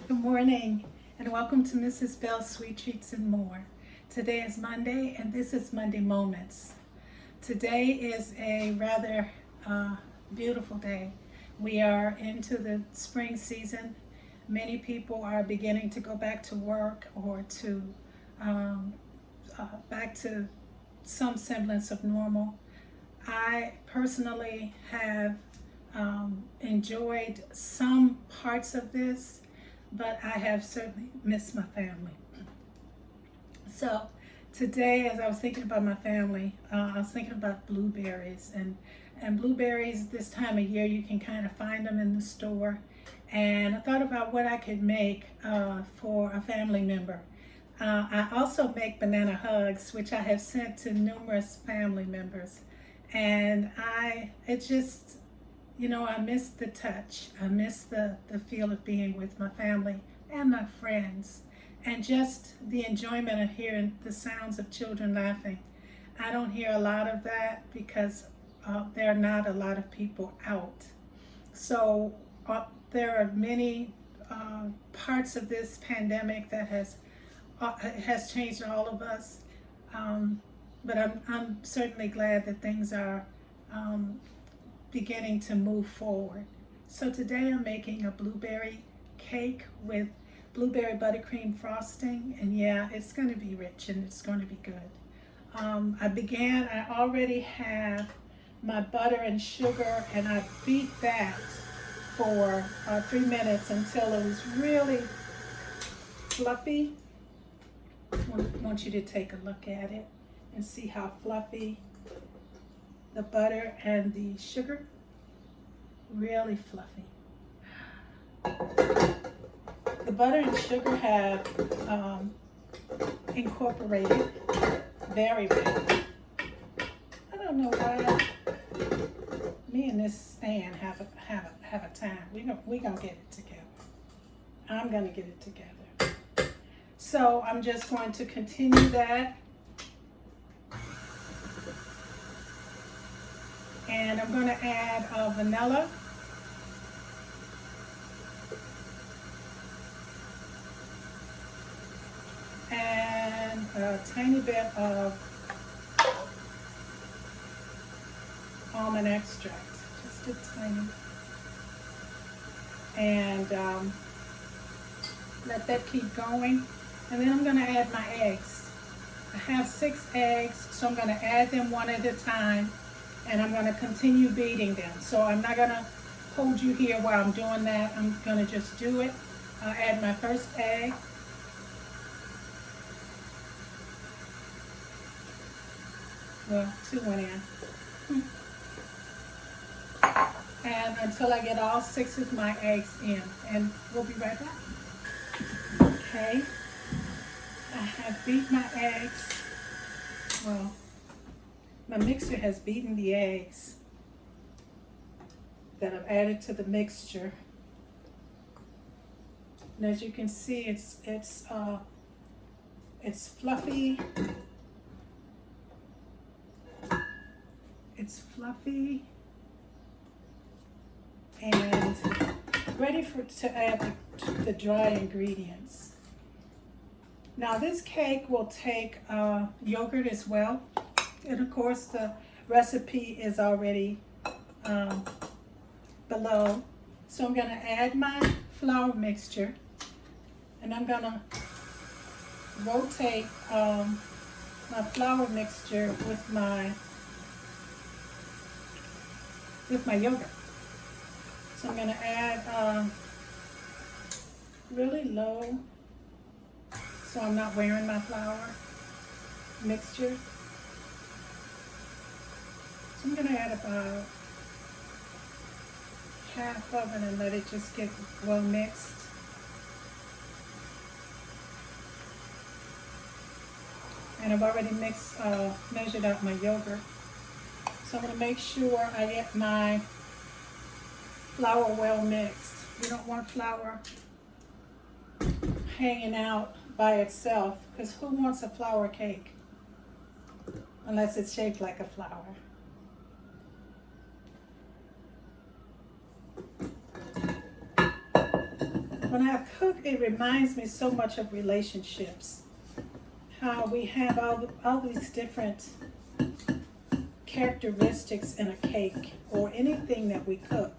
Good morning and welcome to Mrs. Bell's Sweet Treats and More. Today is Monday and this is Monday Moments. Today is a rather beautiful day. We are into the spring season. Many people are beginning to go back to work or to back to some semblance of normal. I personally have enjoyed some parts of this, but I have certainly missed my family. So today, as I was thinking about my family, I was thinking about blueberries, and blueberries this time of year, you can kind of find them in the store. And I thought about what I could make for a family member. I also make banana hugs, which I have sent to numerous family members. And it just, I miss the touch. I miss the feel of being with my family and my friends, and just the enjoyment of hearing the sounds of children laughing. I don't hear a lot of that because there are not a lot of people out. So there are many parts of this pandemic that has changed all of us. But I'm certainly glad that things are beginning to move forward. So today I'm making a blueberry cake with blueberry buttercream frosting, and yeah, it's going to be rich and it's going to be good. I already have my butter and sugar, and I beat that for 3 minutes until it was really fluffy. I want you to take a look at it and see how fluffy the butter and the sugar, really fluffy. The butter and sugar have incorporated very well. I don't know why me and this stand have a time. We gonna get it together. I'm gonna get it together. So I'm just going to continue that. And I'm going to add vanilla. And a tiny bit of almond extract, just a tiny. And let that keep going. And then I'm going to add my eggs. I have 6 eggs, so I'm going to add them one at a time. And I'm going to continue beating them. So I'm not going to hold you here while I'm doing that. I'm going to just do it. I'll add my first egg. Well, 2 went in. And until I get all 6 of my eggs in. And we'll be right back. Okay. I have beat my eggs. Well, my mixer has beaten the eggs that I've added to the mixture. And as you can see, it's fluffy. It's fluffy and ready to add the dry ingredients. Now this cake will take yogurt as well. And of course, the recipe is already below. So I'm going to add my flour mixture, and I'm going to rotate my flour mixture with my yogurt. So I'm going to add really low, so I'm not wearing my flour mixture. I'm going to add about half of it and let it just get well mixed. And I've already measured out my yogurt. So I'm going to make sure I get my flour well mixed. You don't want flour hanging out by itself, because who wants a flour cake unless it's shaped like a flower? when I cook, it reminds me so much of relationships. How we have all these different characteristics in a cake or anything that we cook.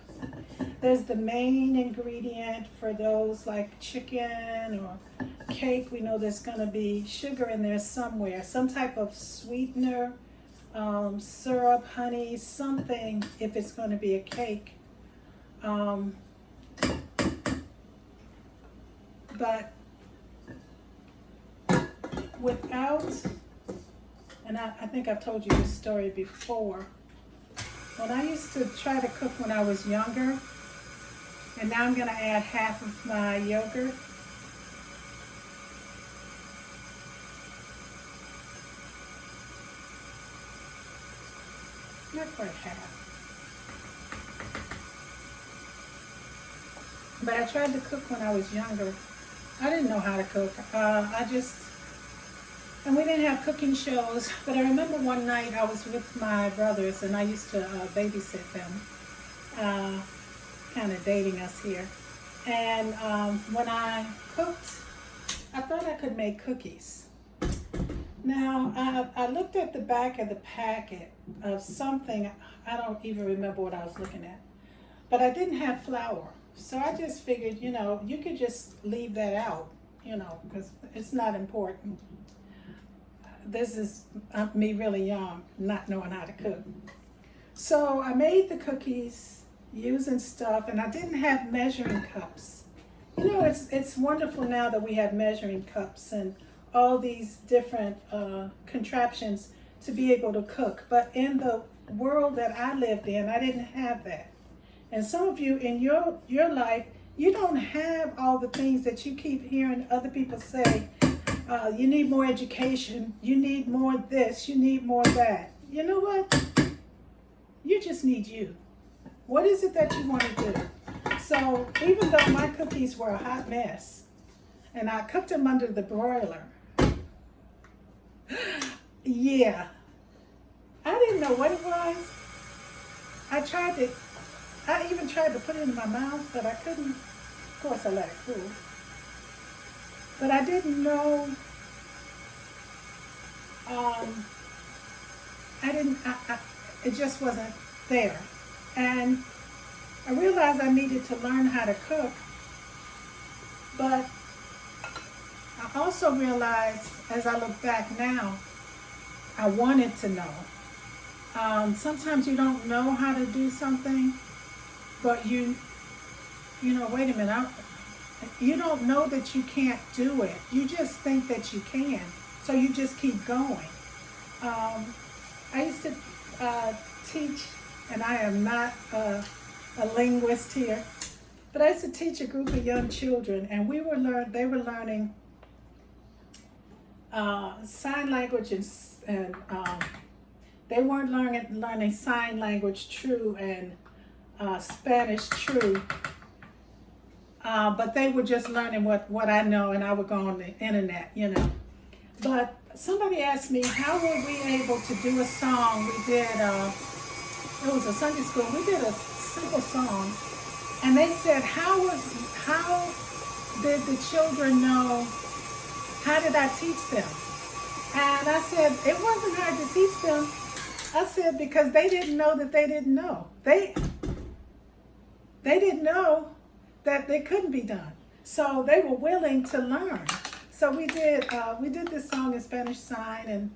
There's the main ingredient for those like chicken or cake. We know there's going to be sugar in there somewhere, some type of sweetener, syrup, honey, something if it's going to be a cake. But without, and I think I've told you this story before, when I used to try to cook when I was younger, and now I'm going to add half of my yogurt. Not quite half. But I tried to cook when I was younger. I didn't know how to cook. And we didn't have cooking shows, but I remember one night I was with my brothers and I used to babysit them, kind of dating us here. And when I cooked, I thought I could make cookies. Now, I looked at the back of the packet of something, I don't even remember what I was looking at, but I didn't have flour. So I just figured, you could just leave that out, because it's not important. This is me really young, not knowing how to cook. So I made the cookies using stuff, and I didn't have measuring cups. It's wonderful now that we have measuring cups and all these different contraptions to be able to cook. But in the world that I lived in, I didn't have that. And some of you in your life, you don't have all the things that you keep hearing other people say. You need more education, you need more this, you need more that. You know what? You just need you. What is it that you want to do? So even though my cookies were a hot mess, and I cooked them under the broiler, yeah, I didn't know what it was. I even tried to put it in my mouth, but I couldn't. Of course, I let it cool. But I didn't know, it just wasn't there. And I realized I needed to learn how to cook, but I also realized, as I look back now, I wanted to know. Sometimes you don't know how to do something, but wait a minute, you don't know that you can't do it. You just think that you can, so you just keep going. I used to teach, and I am not a linguist here, but I used to teach a group of young children, and they were learning sign language, and they weren't learning sign language true and Spanish true. But they were just learning what I know, and I would go on the internet, But somebody asked me, how were we able to do a song? We did, it was a Sunday school, we did a simple song. And they said, how did the children know, how did I teach them? And I said, it wasn't hard to teach them. I said, because they didn't know that they didn't know. They didn't know that they couldn't be done. So they were willing to learn. So we did this song in Spanish sign, and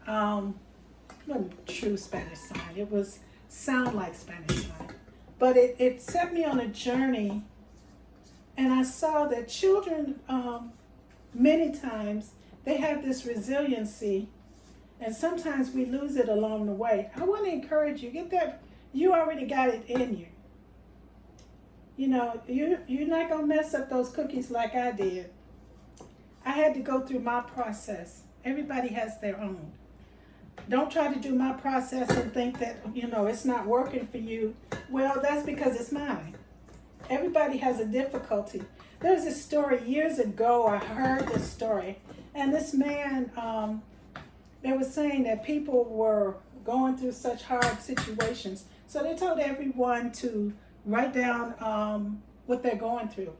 it wasn't true Spanish sign. It was sound like Spanish sign. But it set me on a journey, and I saw that children, many times, they have this resiliency, and sometimes we lose it along the way. I want to encourage you, get that, you already got it in you. You're not going to mess up those cookies like I did. I had to go through my process. Everybody has their own. Don't try to do my process and think that, it's not working for you. Well, that's because it's mine. Everybody has a difficulty. There's a story years ago, I heard this story, and this man, they were saying that people were going through such hard situations. So they told everyone to write down what they're going through.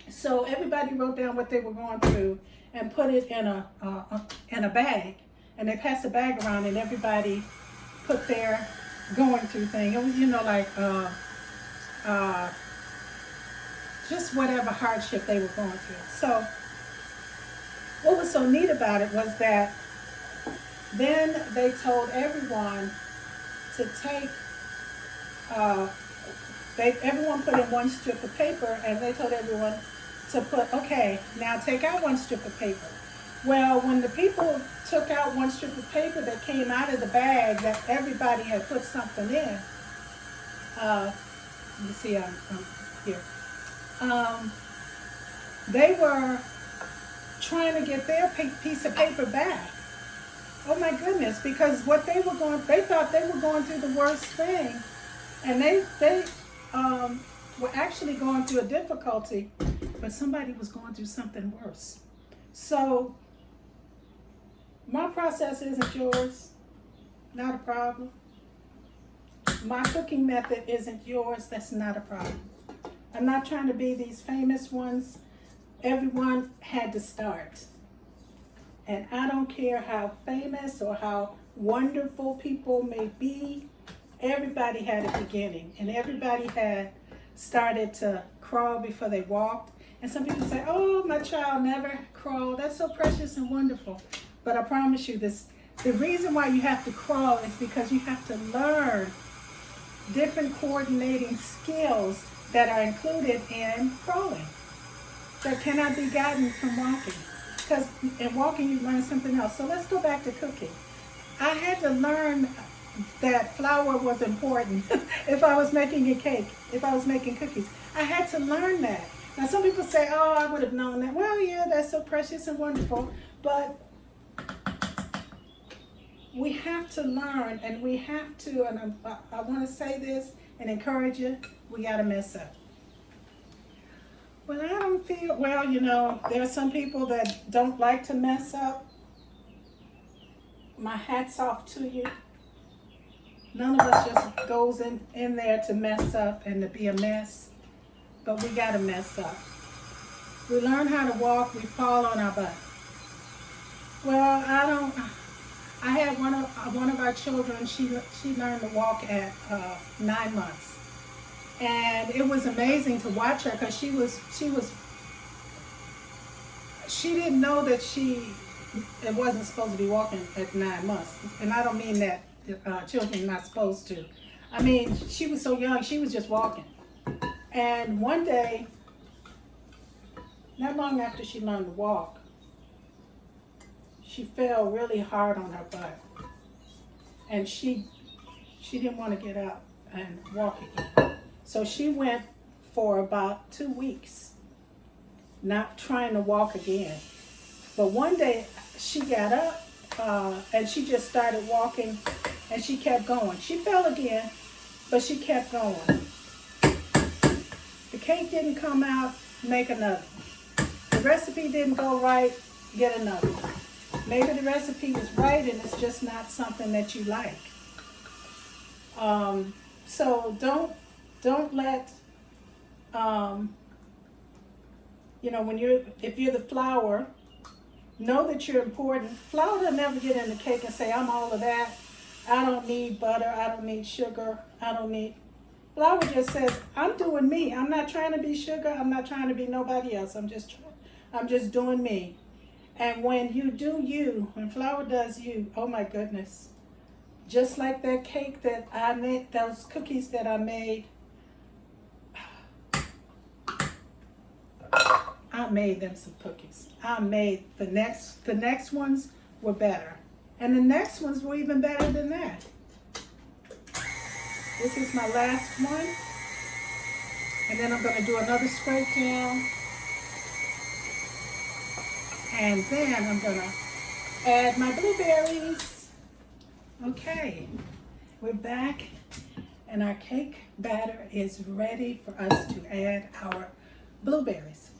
So everybody wrote down what they were going through and put it in a bag, and they passed the bag around, and everybody put their going through thing. It was, like uh, just whatever hardship they were going through. So what was so neat about it was that then they told everyone to take, everyone put in one strip of paper, and they told everyone to put, okay, now take out one strip of paper. Well, when the people took out one strip of paper that came out of the bag that everybody had put something in, you see, I'm here. They were trying to get their piece of paper back. Oh my goodness, because what they thought they were going through the worst thing, and they were actually going through a difficulty, but somebody was going through something worse. So my process isn't yours, not a problem. My cooking method isn't yours, that's not a problem. I'm not trying to be these famous ones. Everyone had to start. And I don't care how famous or how wonderful people may be, everybody had a beginning, and everybody had started to crawl before they walked. And some people say, oh, my child never crawled. That's so precious and wonderful. But I promise you this, the reason why you have to crawl is because you have to learn different coordinating skills that are included in crawling that cannot be gotten from walking. Because in walking you learn something else. So let's go back to cooking. I had to learn that flour was important if I was making a cake, if I was making cookies. I had to learn that. Now some people say, oh, I would have known that. Well, yeah, that's so precious and wonderful. But we have to learn, and we have to, and I want to say this and encourage you, we got to mess up. Well, I don't feel, well, there are some people that don't like to mess up. My hat's off to you. None of us just goes in there to mess up and to be a mess, but we got to mess up. We learn how to walk, we fall on our butt. Well, I had one of our children, she learned to walk at 9 months. And it was amazing to watch her because she didn't know that it wasn't supposed to be walking at 9 months. And I don't mean that children are not supposed to. I mean, she was so young, she was just walking. And one day, not long after she learned to walk, she fell really hard on her butt. And she didn't want to get up and walk again. So she went for about 2 weeks, not trying to walk again. But one day she got up and she just started walking, and she kept going. She fell again, but she kept going. The cake didn't come out, make another. The recipe didn't go right, get another. Maybe the recipe is right and it's just not something that you like. So don't let, if you're the flour, know that you're important. Flour will never get in the cake and say, I'm all of that. I don't need butter. I don't need sugar. Flour just says, I'm doing me. I'm not trying to be sugar. I'm not trying to be nobody else. I'm just doing me. And when you do you, when flour does you, oh my goodness. Just like that cake that I made, those cookies that I made, I made them some cookies. I made the next ones were better. And the next ones were even better than that. This is my last one. And then I'm going to do another scrape down. And then I'm going to add my blueberries. Okay, we're back. And our cake batter is ready for us to add our blueberries.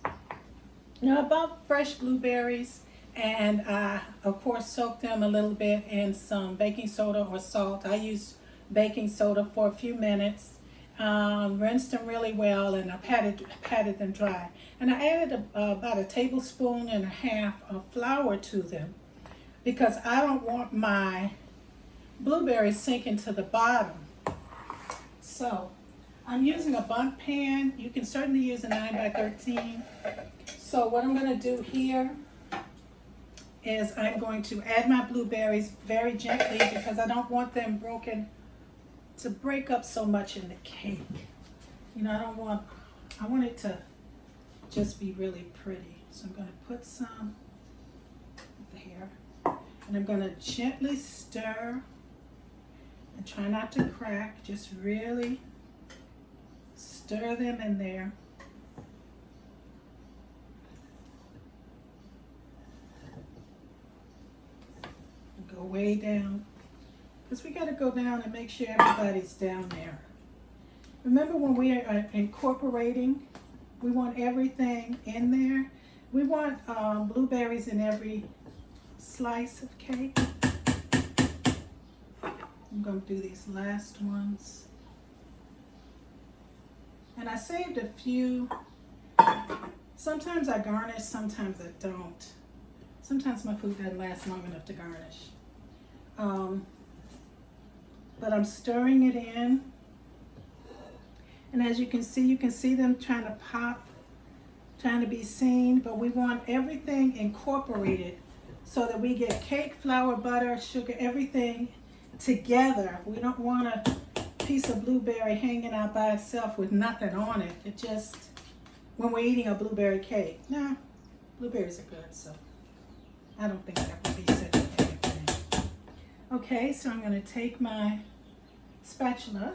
Now, I bought fresh blueberries, and I, of course, soaked them a little bit in some baking soda or salt. I use baking soda for a few minutes. rinsed them really well, and I patted them dry. And I added about a tablespoon and a half of flour to them because I don't want my blueberries sinking to the bottom. So I'm using a Bundt pan. You can certainly use a 9 by 13. So what I'm going to do here is I'm going to add my blueberries very gently because I don't want them to break up so much in the cake. You know, I want it to just be really pretty. So I'm going to put some there, and I'm going to gently stir and try not to crack. Just really stir them in there. Go way down, because we got to go down and make sure everybody's down there. Remember, when we are incorporating, we want everything in there. We want blueberries in every slice of cake. I'm going to do these last ones. And I saved a few. Sometimes I garnish, sometimes I don't. Sometimes my food doesn't last long enough to garnish. But I'm stirring it in. And as you can see them trying to pop, trying to be seen, but we want everything incorporated so that we get cake, flour, butter, sugar, everything together. We don't want a piece of blueberry hanging out by itself with nothing on it. It just, when we're eating a blueberry cake, nah, blueberries are good, so I don't think that would be such a bad thing. Okay, so I'm going to take my spatula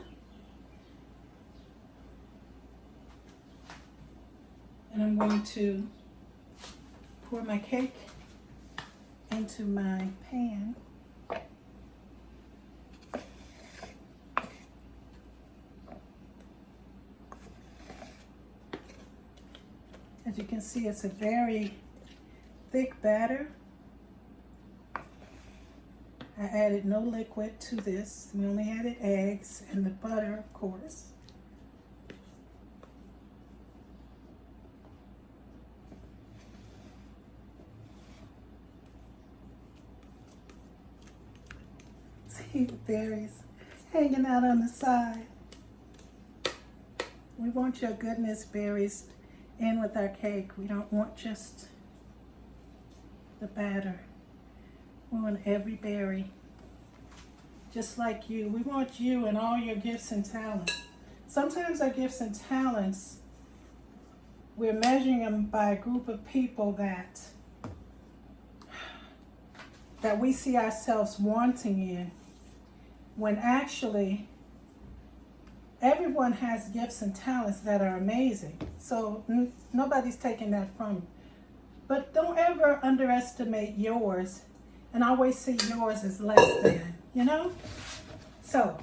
and I'm going to pour my cake into my pan. As you can see, it's a very thick batter. I added no liquid to this. We only added eggs and the butter, of course. See the berries hanging out on the side. We want your goodness berries in with our cake. We don't want just the batter. We want every berry. Just like you. We want you and all your gifts and talents. Sometimes our gifts and talents, we're measuring them by a group of people that we see ourselves wanting in, when actually everyone has gifts and talents that are amazing. So nobody's taking that from you. But don't ever underestimate yours and always see yours as less than, you know? So,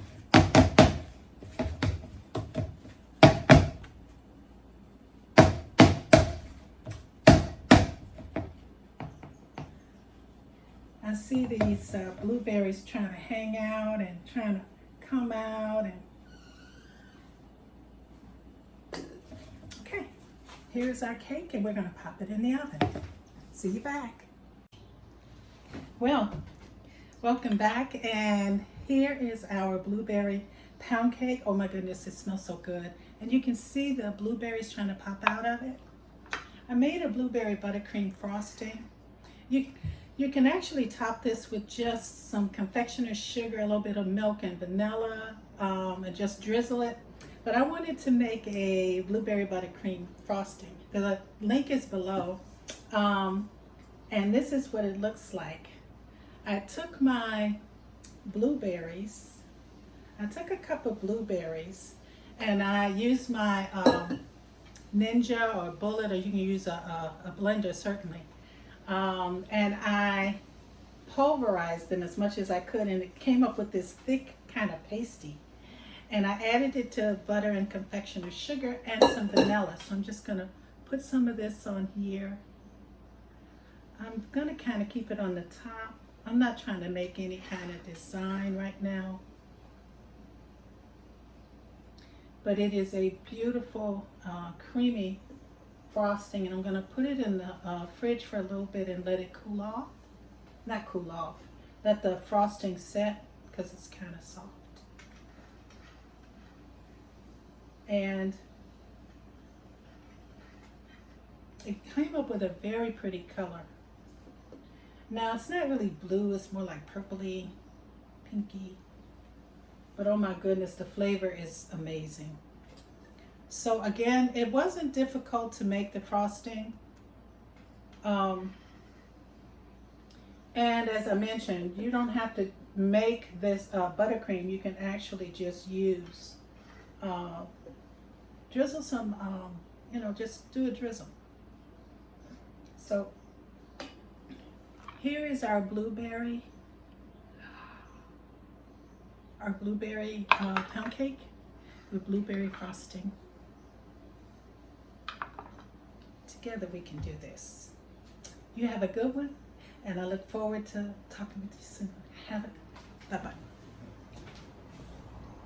I see these blueberries trying to hang out and trying to come out. And okay, here's our cake, and we're going to pop it in the oven. See you back. Well, welcome back, and here is our blueberry pound cake. Oh my goodness, it smells so good. And you can see the blueberries trying to pop out of it. I made a blueberry buttercream frosting. You can actually top this with just some confectioner's sugar, a little bit of milk and vanilla, and just drizzle it. But I wanted to make a blueberry buttercream frosting. The link is below. And this is what it looks like. I took my blueberries. I took a cup of blueberries, and I used my Ninja or Bullet, or you can use a blender certainly. And I pulverized them as much as I could, and it came up with this thick kind of pasty. And I added it to butter and confectioner's sugar and some vanilla. So I'm just gonna put some of this on here. I'm gonna kind of keep it on the top. I'm not trying to make any kind of design right now. but it is a beautiful creamy frosting, and I'm going to put it in the fridge for a little bit and let it cool off. Not cool off, let the frosting set because it's kind of soft. And it came up with a very pretty color. Now it's not really blue, it's more like purpley, pinky. But oh my goodness, the flavor is amazing. So again, it wasn't difficult to make the frosting. And as I mentioned, you don't have to make this buttercream. You can actually just use, drizzle some, just do a drizzle. So here is our blueberry pound cake with blueberry frosting. Together we can do this. You have a good one, and I look forward to talking with you soon. Have a good